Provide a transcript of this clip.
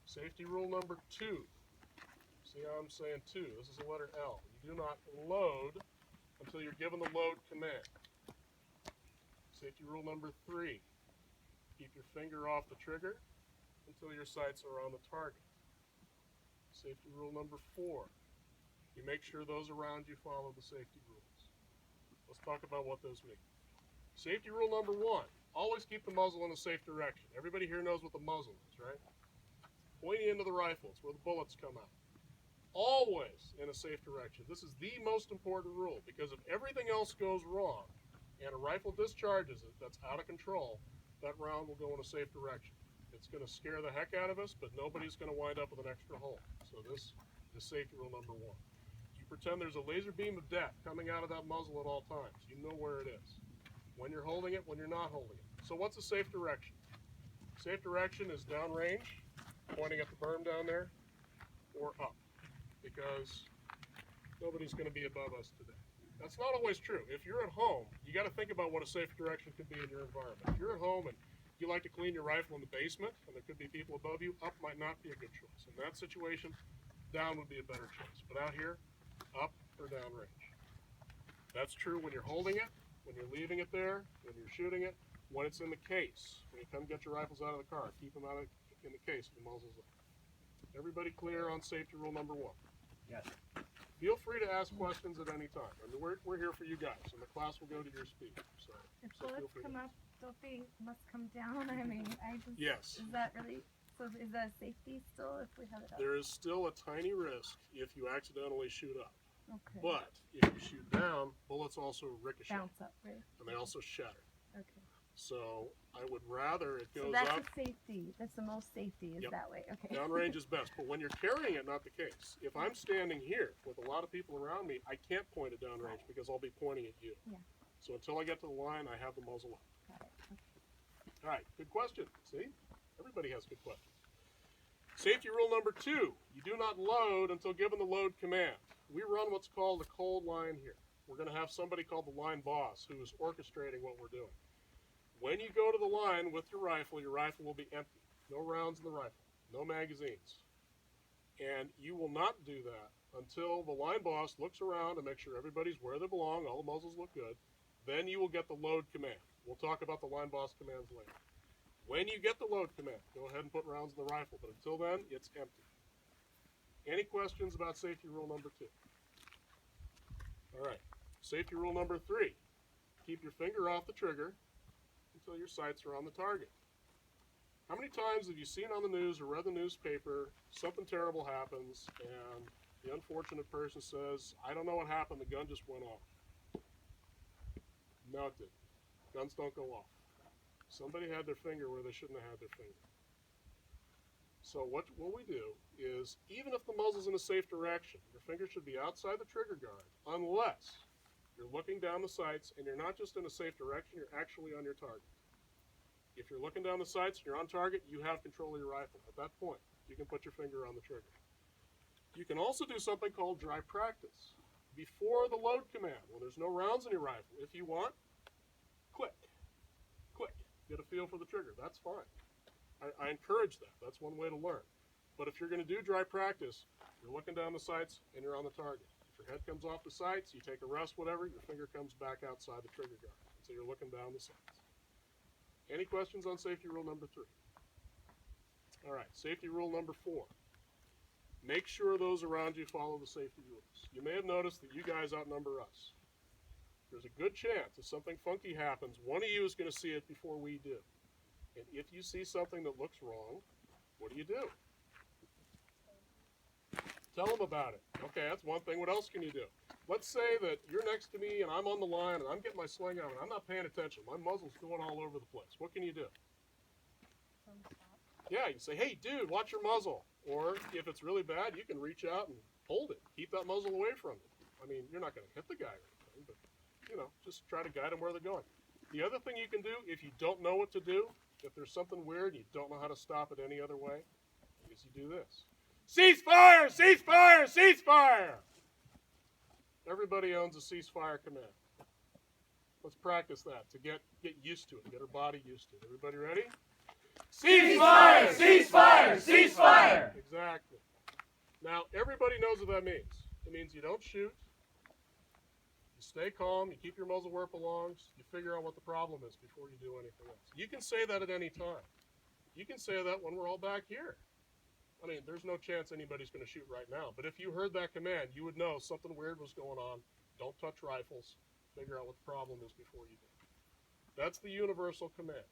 Safety rule number 2. See how I'm saying 2? This is the letter L. You do not load until you're given the load command. Safety rule number 3. Keep your finger off the trigger until your sights are on the target. Safety rule number 4. You make sure those around you follow the safety rules. Let's talk about what those mean. Safety rule number 1. Always keep the muzzle in a safe direction. Everybody here knows what the muzzle is, right? Pointing into the rifle. It's where the bullets come out. Always in a safe direction. This is the most important rule because if everything else goes wrong and a rifle discharges it that's out of control, that round will go in a safe direction. It's going to scare the heck out of us, but nobody's going to wind up with an extra hole. So this is safety rule number 1. You pretend there's a laser beam of death coming out of that muzzle at all times. You know where it is. When you're holding it, when you're not holding it. So what's a safe direction? Safe direction is downrange, pointing at the berm down there, or up, because nobody's going to be above us today. That's not always true. If you're at home, you got to think about what a safe direction could be in your environment. If you're at home and you like to clean your rifle in the basement, and there could be people above you, up might not be a good choice. In that situation, down would be a better choice. But out here, up or downrange. That's true when you're holding it, when you're leaving it there, when you're shooting it, when it's in the case. When you come get your rifles out of the car, keep them out in the case with the muzzles up. Everybody clear on safety rule number 1? Yes. Feel free to ask questions at any time. I mean, we're here for you guys, and the class will go to your speed. So If feel bullets free come to up, don't they must come down? I mean, I just. Yes. Is that really? So is that safety still if we have it up? There is still a tiny risk if you accidentally shoot up. Okay. But if you shoot down, bullets also ricochet, Bounce up, right? and they also shatter. Okay. So I would rather it goes So that's up. the safety. That's the most safety is Yep. that way. Okay. Downrange is best, but when you're carrying it, not the case. If I'm standing here with a lot of people around me, I can't point it downrange because I'll be pointing at you. Yeah. So until I get to the line, I have the muzzle up. Got it. Okay. All right, good question. See? Everybody has good questions. Safety rule number 2, you do not load until given the load command. We run what's called a cold line here. We're going to have somebody called the line boss who is orchestrating what we're doing. When you go to the line with your rifle will be empty. No rounds in the rifle, no magazines. And you will not do that until the line boss looks around and makes sure everybody's where they belong, all the muzzles look good. Then you will get the load command. We'll talk about the line boss commands later. When you get the load command, go ahead and put rounds in the rifle, but until then, it's empty. Any questions about safety rule number 2? All right, safety rule number 3, keep your finger off the trigger until your sights are on the target. How many times have you seen on the news or read the newspaper, something terrible happens, and the unfortunate person says, I don't know what happened, the gun just went off. No, it didn't. Guns don't go off. Somebody had their finger where they shouldn't have had their finger. So what we do is, even if the muzzle's in a safe direction, your finger should be outside the trigger guard, unless you're looking down the sights and you're not just in a safe direction, you're actually on your target. If you're looking down the sights and you're on target, you have control of your rifle. At that point, you can put your finger on the trigger. You can also do something called dry practice. Before the load command, when there's no rounds in your rifle, if you want, click, click, get a feel for the trigger. That's fine. I encourage that. That's one way to learn. But if you're going to do dry practice, you're looking down the sights and you're on the target. If your head comes off the sights, you take a rest, whatever, your finger comes back outside the trigger guard. So you're looking down the sights. Any questions on safety rule number 3? All right, safety rule number 4. Make sure those around you follow the safety rules. You may have noticed that you guys outnumber us. There's a good chance if something funky happens, one of you is going to see it before we do. And if you see something that looks wrong, what do? Tell them about it. Okay, that's one thing. What else can you do? Let's say that you're next to me and I'm on the line and I'm getting my sling out and I'm not paying attention. My muzzle's going all over the place. What can you do? Yeah, you say, hey, dude, watch your muzzle. Or if it's really bad, you can reach out and hold it. Keep that muzzle away from you. I mean, you're not going to hit the guy or anything, but, you know, just try to guide them where they're going. The other thing you can do, if you don't know what to do, if there's something weird and you don't know how to stop it any other way, is you do this. Cease fire! Cease fire! Cease fire! Everybody owns a ceasefire command. Let's practice that to get used to it, get our body used to it. Everybody ready? Cease fire! Cease fire! Cease fire! Now, everybody knows what that means. It means you don't shoot, you stay calm, you keep your muzzle where it belongs, you figure out what the problem is before you do anything else. You can say that at any time. You can say that when we're all back here. I mean, there's no chance anybody's going to shoot right now, but if you heard that command, you would know something weird was going on. Don't touch rifles. Figure out what the problem is before you do. That's the universal command.